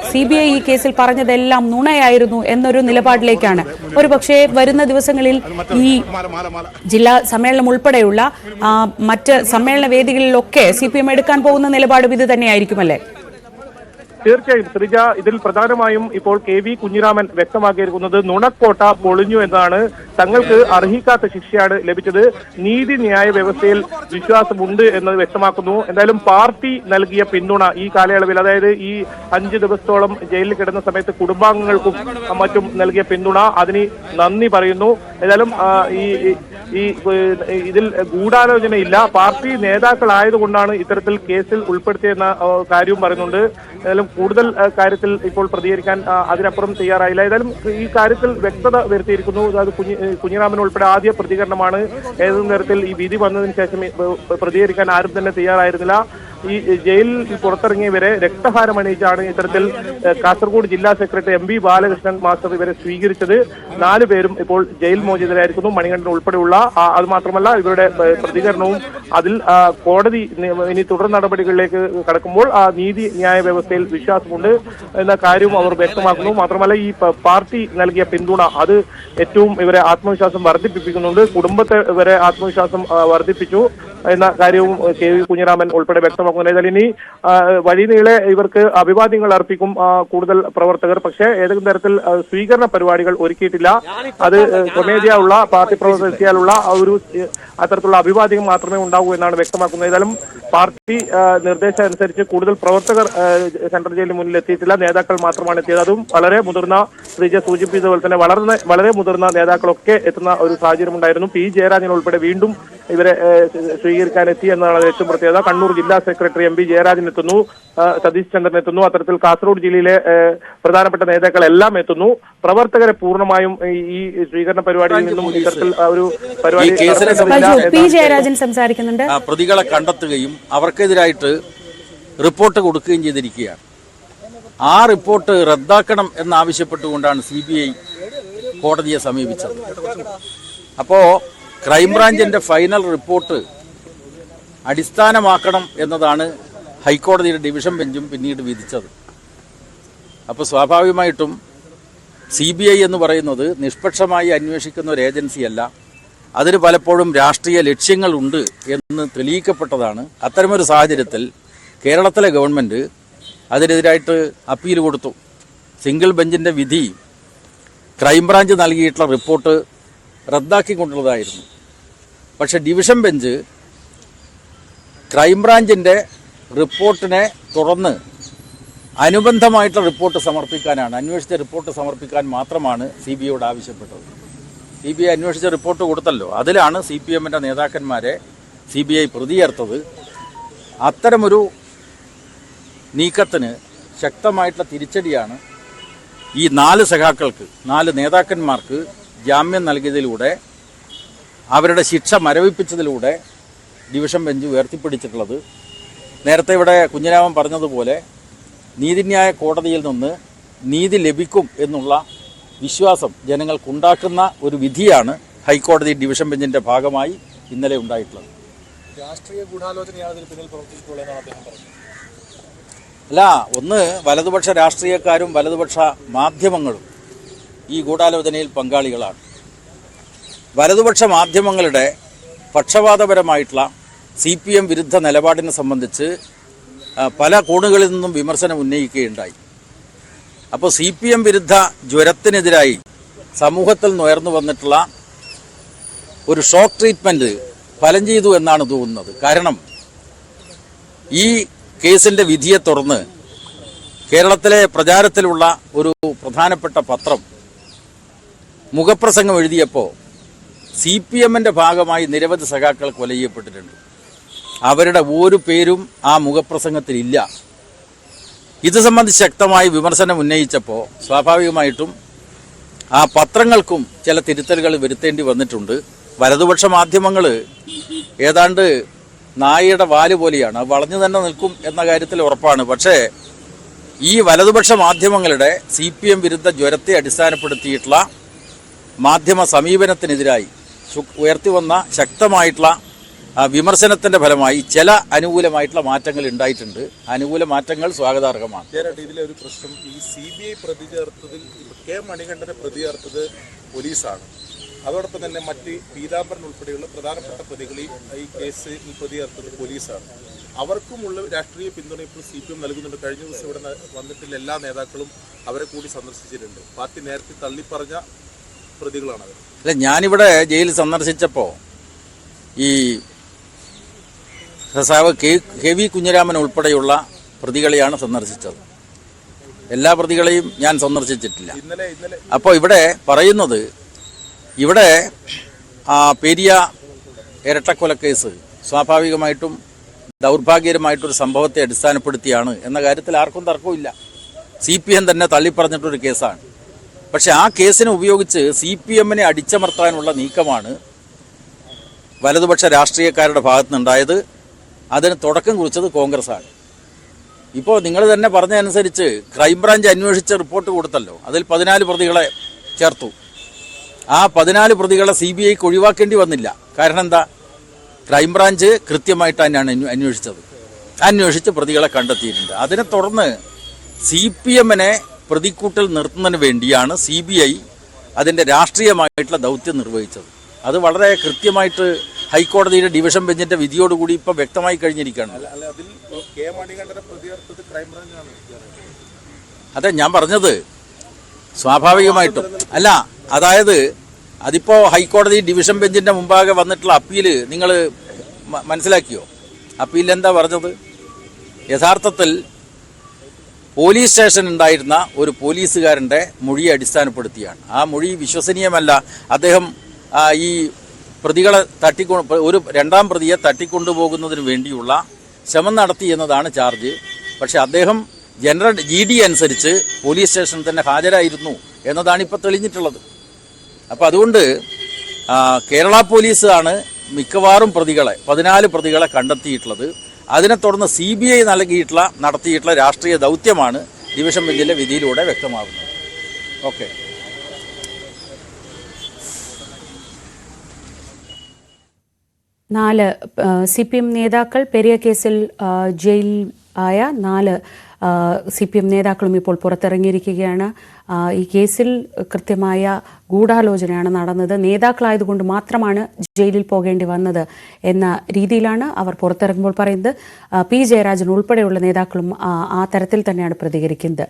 CBI ഈ കേസിൽ പറഞ്ഞതെല്ലാം നുണയായിരുന്നു എന്നൊരു നിലപാടിലേക്കാണ്. ഒരു പക്ഷേ വരുന്ന ദിവസങ്ങളിൽ ഈ ജില്ലാ സമ്മേളനം ഉൾപ്പെടെയുള്ള മറ്റ് സമ്മേളന വേദികളിലൊക്കെ CPM എടുക്കാൻ പോകുന്ന നിലപാടും ഇത് തന്നെയായിരിക്കുമല്ലേ? തീർച്ചയായും ശ്രീജ, ഇതിൽ പ്രധാനമായും ഇപ്പോൾ KV കുഞ്ഞിരാമൻ വ്യക്തമാക്കിയിരിക്കുന്നത് നുണക്കോട്ട പൊളിഞ്ഞു എന്നാണ്. തങ്ങൾക്ക് അർഹിക്കാത്ത ശിക്ഷയാണ് ലഭിച്ചത്. നീതിന്യായ വ്യവസ്ഥയിൽ വിശ്വാസമുണ്ട് എന്നത് വ്യക്തമാക്കുന്നു. എന്തായാലും പാർട്ടി നൽകിയ പിന്തുണ ഈ കാലയളവിൽ, അതായത് ഈ 5 ദിവസത്തോളം ജയിലിൽ കിടന്ന സമയത്ത് കുടുംബാംഗങ്ങൾക്കും മറ്റും നൽകിയ പിന്തുണ, അതിന് നന്ദി പറയുന്നു. ഏതായാലും ഇതിൽ ഗൂഢാലോചനയില്ല, പാർട്ടി നേതാക്കളായതുകൊണ്ടാണ് ഇത്തരത്തിൽ കേസിൽ ഉൾപ്പെടുത്തിയെന്ന കാര്യവും പറയുന്നുണ്ട്. ഏതായാലും കൂടുതൽ കാര്യത്തിൽ ഇപ്പോൾ പ്രതികരിക്കാൻ അതിനപ്പുറം തയ്യാറായില്ല. ഏതായാലും ഈ കാര്യത്തിൽ വ്യക്തത വരുത്തിയിരിക്കുന്നു. അതായത് കുഞ്ഞിരാമൻ ഉൾപ്പെടെ ആദ്യ പ്രതികരണമാണ്. ഏതെങ്കിലും തരത്തിൽ ഈ വിധി വന്നതിന് ശേഷം പ്രതികരിക്കാൻ ആരും തന്നെ തയ്യാറായിരുന്നില്ല. ഈ ജയിലിൽ പുറത്തിറങ്ങിയവരെ രക്തഹാരമണിയിച്ചാണ് ഇത്തരത്തിൽ കാസർഗോഡ് ജില്ലാ സെക്രട്ടറി MB ബാലകൃഷ്ണൻ മാസ്റ്റർ ഇവരെ സ്വീകരിച്ചത്. 4 പേരും ഇപ്പോൾ ജയിൽ മോചിതരായിരിക്കുന്നു, മണികണ്ഠൻ ഉൾപ്പെടെയുള്ള. അത് മാത്രമല്ല, ഇവരുടെ പ്രതികരണവും അതിൽ കോടതി ഇനി തുടർ നടപടികളിലേക്ക് കടക്കുമ്പോൾ നീതിന്യായ വ്യവസ്ഥയിൽ വിശ്വാസമുണ്ട് എന്ന കാര്യവും അവർ വ്യക്തമാക്കുന്നു. മാത്രമല്ല, ഈ പാർട്ടി നൽകിയ പിന്തുണ അത് ഏറ്റവും ഇവരെ ആത്മവിശ്വാസം വർദ്ധിപ്പിക്കുന്നുണ്ട്. കുടുംബത്തെ വരെ ആത്മവിശ്വാസം വർദ്ധിപ്പിച്ചു എന്ന കാര്യവും KV കുഞ്ഞിരാമൻ ഉൾപ്പെടെ വ്യക്തമാക്കുന്നു. ഏതായാലും ഇനി വഴിനീളെ ഇവർക്ക് അഭിവാദ്യങ്ങൾ അർപ്പിക്കും കൂടുതൽ പ്രവർത്തകർ. പക്ഷേ ഏതെങ്കിലും തരത്തിൽ സ്വീകരണ പരിപാടികൾ ഒരുക്കിയിട്ടില്ല. അത് സ്വമേധയാ ഉള്ള പാർട്ടി പ്രവർത്തിയാലുള്ള ഒരു അത്തരത്തിലുള്ള അഭിവാദ്യം മാത്രമേ ഉണ്ടാകൂ എന്നാണ് വ്യക്തമാക്കുന്നത്. ഏതായാലും പാർട്ടി നിർദ്ദേശം അനുസരിച്ച് കൂടുതൽ പ്രവർത്തകർ സെൻട്രൽ ജയിലിന് മുന്നിൽ എത്തിയിട്ടില്ല, നേതാക്കൾ മാത്രമാണ് എത്തിയത്. അതും വളരെ മുതിർന്ന, ശ്രീജ സൂചിപ്പിച്ചതുപോലെ തന്നെ വളരെ മുതിർന്ന നേതാക്കളൊക്കെ എത്തുന്ന ഒരു സാഹചര്യം ഉണ്ടായിരുന്നു. P. ജയരാജൻ ഉൾപ്പെടെ വീണ്ടും ഇവരെ സ്വീകരിക്കാൻ എത്തി എന്നതാണ് ഏറ്റവും പ്രത്യേകത. കണ്ണൂർ ജില്ലാ സെക്രട്ടറി MB ജയരാജൻ എത്തുന്നു, സതീഷ് ചന്ദ്രൻ എത്തുന്നു. അത്തരത്തിൽ കാസർഗോഡ് ജില്ലയിലെ പ്രധാനപ്പെട്ട നേതാക്കളെല്ലാം എത്തുന്നു. പ്രവർത്തകരെ പൂർണ്ണമായും ഈ സ്വീകരണ പരിപാടിയിൽ നിന്നും ഇത്തരത്തിൽ ഒരു പരിപാടി സംസാരിക്കുന്നുണ്ട്. പ്രതികളെ കണ്ടെത്തുകയും അവർക്കെതിരായിട്ട് റിപ്പോർട്ട് കൊടുക്കുകയും ചെയ്തിരിക്കുകയാണ്. ആ റിപ്പോർട്ട് റദ്ദാക്കണം എന്നാവശ്യപ്പെട്ടുകൊണ്ടാണ് CBI കോടതിയെ സമീപിച്ചത്. അപ്പോൾ ക്രൈംബ്രാഞ്ചിന്റെ ഫൈനൽ റിപ്പോർട്ട് അടിസ്ഥാനമാക്കണം എന്നതാണ് ഹൈക്കോടതിയുടെ ഡിവിഷൻ ബെഞ്ചും പിന്നീട് വിധിച്ചത്. അപ്പോൾ സ്വാഭാവികമായിട്ടും CBI എന്ന് പറയുന്നത് നിഷ്പക്ഷമായി അന്വേഷിക്കുന്ന ഒരു ഏജൻസിയല്ല, അതിന് പലപ്പോഴും രാഷ്ട്രീയ ലക്ഷ്യങ്ങളുണ്ട് എന്ന് തെളിയിക്കപ്പെട്ടതാണ്. അത്തരമൊരു സാഹചര്യത്തിൽ കേരളത്തിലെ ഗവൺമെൻറ് അതിനെതിരായിട്ട് അപ്പീൽ കൊടുത്തു. സിംഗിൾ ബെഞ്ചിൻ്റെ വിധി ക്രൈംബ്രാഞ്ച് നൽകിയിട്ടുള്ള റിപ്പോർട്ട് റദ്ദാക്കിക്കൊണ്ടുള്ളതായിരുന്നു. പക്ഷേ ഡിവിഷൻ ബെഞ്ച് ക്രൈംബ്രാഞ്ചിൻ്റെ റിപ്പോർട്ടിനെ തുടർന്ന് അനുബന്ധമായിട്ടുള്ള റിപ്പോർട്ട് സമർപ്പിക്കാനാണ്, അന്വേഷിച്ച റിപ്പോർട്ട് സമർപ്പിക്കാൻ മാത്രമാണ് CBIയോട് ആവശ്യപ്പെട്ടത്. CBI അന്വേഷിച്ച റിപ്പോർട്ട് കൊടുത്തല്ലോ, അതിലാണ് CPMൻ്റെ നേതാക്കന്മാരെ CBI പ്രതി ചേർത്തത്. അത്തരമൊരു നീക്കത്തിന് ശക്തമായിട്ടുള്ള തിരിച്ചടിയാണ് ഈ 4 സഖാക്കൾക്ക്, 4 നേതാക്കന്മാർക്ക് ജാമ്യം നൽകിയതിലൂടെ, അവരുടെ ശിക്ഷ മരവിപ്പിച്ചതിലൂടെ ഡിവിഷൻ ബെഞ്ച് ഉയർത്തിപ്പിടിച്ചിട്ടുള്ളത്. നേരത്തെ ഇവിടെ കുഞ്ഞിരാമൻ പറഞ്ഞതുപോലെ നീതിന്യായ കോടതിയിൽ നിന്ന് നീതി ലഭിക്കും എന്നുള്ള വിശ്വാസം ജനങ്ങൾക്കുണ്ടാക്കുന്ന ഒരു വിധിയാണ് ഹൈക്കോടതി ഡിവിഷൻ ബെഞ്ചിൻ്റെ ഭാഗമായി ഇന്നലെ ഉണ്ടായിട്ടുള്ളത്. രാഷ്ട്രീയ ഗൂഢാലോചനയാണ് ഇതിന് പിന്നിൽ പ്രവർത്തിച്ചിട്ടുള്ളതെന്നാണ് അദ്ദേഹം പറഞ്ഞത്. അല്ല, ഒന്ന് വലതുപക്ഷ രാഷ്ട്രീയക്കാരും വലതുപക്ഷ മാധ്യമങ്ങളും ഈ ഗൂഢാലോചനയിൽ പങ്കാളികളാണ്. വലതുപക്ഷ മാധ്യമങ്ങളുടെ പക്ഷപാതപരമായിട്ടുള്ള CPM വിരുദ്ധ നിലപാടിനെ സംബന്ധിച്ച് പല കോണുകളിൽ നിന്നും വിമർശനം ഉന്നയിക്കുകയുണ്ടായി. അപ്പോൾ CPM വിരുദ്ധ ജ്വരത്തിനെതിരായി സമൂഹത്തിൽ നിന്നുയർന്നു വന്നിട്ടുള്ള ഒരു ഷോക്ക് ട്രീറ്റ്മെൻറ്റ് ഫലം ചെയ്തു എന്നാണ് തോന്നുന്നത്. കാരണം ഈ കേസിൻ്റെ വിധിയെ തുടർന്ന് കേരളത്തിലെ പ്രചാരത്തിലുള്ള ഒരു പ്രധാനപ്പെട്ട പത്രം മുഖപ്രസംഗം എഴുതിയപ്പോൾ CPMൻ്റെ ഭാഗമായി നിരവധി സഖാക്കൾ കൊല ചെയ്യപ്പെട്ടിട്ടുണ്ട്. അവരുടെ ഒരു പേരും ആ മുഖപ്രസംഗത്തിലില്ല. ഇത് സംബന്ധിച്ച് ശക്തമായി വിമർശനം ഉന്നയിച്ചപ്പോൾ സ്വാഭാവികമായിട്ടും ആ പത്രങ്ങൾക്കും ചില തിരുത്തലുകൾ വരുത്തേണ്ടി വന്നിട്ടുണ്ട്. വലതുപക്ഷ മാധ്യമങ്ങൾ ഏതാണ്ട് നായയുടെ വാല് പോലെയാണ്, വളഞ്ഞു തന്നെ നിൽക്കും എന്ന കാര്യത്തിൽ ഉറപ്പാണ്. പക്ഷേ ഈ വലതുപക്ഷ മാധ്യമങ്ങളുടെ CPM വിരുദ്ധ ജ്വരത്തെ വിമർശനത്തിന്റെ ഫലമായി ചില അനുകൂലമായിട്ടുള്ള മാറ്റങ്ങൾ ഉണ്ടായിട്ടുണ്ട്. അനുകൂല മാറ്റങ്ങൾ സ്വാഗതാർഹമാണ്. ഇതിലെ ഒരു പ്രശ്നം ഈ CBI പ്രതി ചേർത്തതിൽ കെ മണികണ്ഠനെ പ്രതി ചേർത്തത് പോലീസാണ്. അതോടൊപ്പം തന്നെ മറ്റ് പീതാംബരൻ ഉൾപ്പെടെയുള്ള പ്രധാനപ്പെട്ട പ്രതികൾ ഈ കേസിൽ പ്രതി ചേർത്തത് പോലീസാണ്. അവർക്കുമുള്ള രാഷ്ട്രീയ പിന്തുണ ഇപ്പോൾ CPM നൽകുന്നുണ്ട്. കഴിഞ്ഞ ദിവസം ഇവിടെ വന്നിട്ടുള്ള എല്ലാ നേതാക്കളും അവരെ കൂടി സന്ദർശിച്ചിട്ടുണ്ട്. പാർട്ടി നേരത്തെ തള്ളിപ്പറഞ്ഞ പ്രതികളാണ് അവർ. അല്ല, ഞാനിവിടെ ജയിൽ സന്ദർശിച്ചപ്പോൾ ഈ സഖാവ് KV കുഞ്ഞിരാമൻ ഉൾപ്പെടെയുള്ള പ്രതികളെയാണ് സന്ദർശിച്ചത്. എല്ലാ പ്രതികളെയും ഞാൻ സന്ദർശിച്ചിട്ടില്ല. അപ്പോൾ ഇവിടെ പറയുന്നത് ഇവിടെ പെരിയ ഇരട്ടക്കൊലക്കേസ് സ്വാഭാവികമായിട്ടും ദൗർഭാഗ്യകരമായിട്ടൊരു സംഭവത്തെ അടിസ്ഥാനപ്പെടുത്തിയാണ് എന്ന കാര്യത്തിൽ ആർക്കും തർക്കമില്ല. CPM തന്നെ തള്ളിപ്പറഞ്ഞിട്ടൊരു കേസാണ്. പക്ഷെ ആ കേസിനെ ഉപയോഗിച്ച് CPM-നെ അടിച്ചമർത്താനുള്ള നീക്കമാണ് വലതുപക്ഷ രാഷ്ട്രീയക്കാരുടെ ഭാഗത്തു നിന്നുണ്ടായത്. അതിന് തുടക്കം കുറിച്ചത് കോൺഗ്രസ്സാണ്. ഇപ്പോൾ നിങ്ങൾ തന്നെ പറഞ്ഞതനുസരിച്ച് ക്രൈംബ്രാഞ്ച് അന്വേഷിച്ച റിപ്പോർട്ട് കൊടുത്തല്ലോ, അതിൽ 14 പ്രതികളെ ചേർത്തു. ആ 14 പ്രതികളെ CBIക്ക് ഒഴിവാക്കേണ്ടി വന്നില്ല. കാരണം എന്താ? ക്രൈംബ്രാഞ്ച് കൃത്യമായിട്ട് തന്നെയാണ് അന്വേഷിച്ച് പ്രതികളെ കണ്ടെത്തിയിട്ടുണ്ട്. അതിനെ തുടർന്ന് CPM-നെ പ്രതിക്കൂട്ടിൽ നിർത്തുന്നതിന് വേണ്ടിയാണ് CBI അതിൻ്റെ രാഷ്ട്രീയമായിട്ടുള്ള ദൗത്യം നിർവഹിച്ചത്. അത് വളരെ കൃത്യമായിട്ട് ഹൈക്കോടതിയുടെ ഡിവിഷൻ ബെഞ്ചിന്റെ വിധിയോടുകൂടി ഇപ്പം വ്യക്തമായി കഴിഞ്ഞിരിക്കുകയാണ്. അതെ ഞാൻ പറഞ്ഞത്, സ്വാഭാവികമായിട്ടും അല്ല, അതായത് അതിപ്പോൾ ഹൈക്കോടതി ഡിവിഷൻ ബെഞ്ചിന്റെ മുമ്പാകെ വന്നിട്ടുള്ള അപ്പീല് നിങ്ങൾ മനസ്സിലാക്കിയോ? അപ്പീലിൽ എന്താ പറഞ്ഞത്? യഥാർത്ഥത്തിൽ പോലീസ് സ്റ്റേഷൻ ഉണ്ടായിരുന്ന ഒരു പോലീസുകാരൻ്റെ മൊഴിയെ അടിസ്ഥാനപ്പെടുത്തിയാണ്. ആ മൊഴി വിശ്വസനീയമല്ല. അദ്ദേഹം ഈ പ്രതികളെ ഒരു രണ്ടാം പ്രതിയെ തട്ടിക്കൊണ്ടുപോകുന്നതിന് വേണ്ടിയുള്ള ശ്രമം നടത്തി എന്നതാണ് ചാർജ്. പക്ഷെ അദ്ദേഹം ജനറൽ GD അനുസരിച്ച് പോലീസ് സ്റ്റേഷനിൽ തന്നെ ഹാജരായിരുന്നു എന്നതാണ് ഇപ്പോൾ തെളിഞ്ഞിട്ടുള്ളത്. അപ്പോൾ അതുകൊണ്ട് കേരള പോലീസാണ് മിക്കവാറും 14 പ്രതികളെ കണ്ടെത്തിയിട്ടുള്ളത്. അതിനെ തുടർന്ന് CBI നടത്തിയിട്ടുള്ള രാഷ്ട്രീയ ദൗത്യമാണ് ഡിവിഷൻ ബെഞ്ചിലെ വിധിയിലൂടെ വ്യക്തമാകുന്നത്. ഓക്കെ. നാല് CPM നേതാക്കൾ, പെരിയ കേസിൽ ജയിൽ ആയ 4 CPM നേതാക്കളും ഇപ്പോൾ പുറത്തിറങ്ങിയിരിക്കുകയാണ്. ഈ കേസിൽ കൃത്യമായ ഗൂഢാലോചനയാണ് നടന്നത്, നേതാക്കളായതുകൊണ്ട് മാത്രമാണ് ജയിലിൽ പോകേണ്ടി വന്നത് എന്ന രീതിയിലാണ് അവർ പുറത്തിറങ്ങുമ്പോൾ പറയുന്നത്. P. ജയരാജൻ ഉൾപ്പെടെയുള്ള നേതാക്കളും ആ തരത്തിൽ തന്നെയാണ് പ്രതികരിക്കുന്നത്.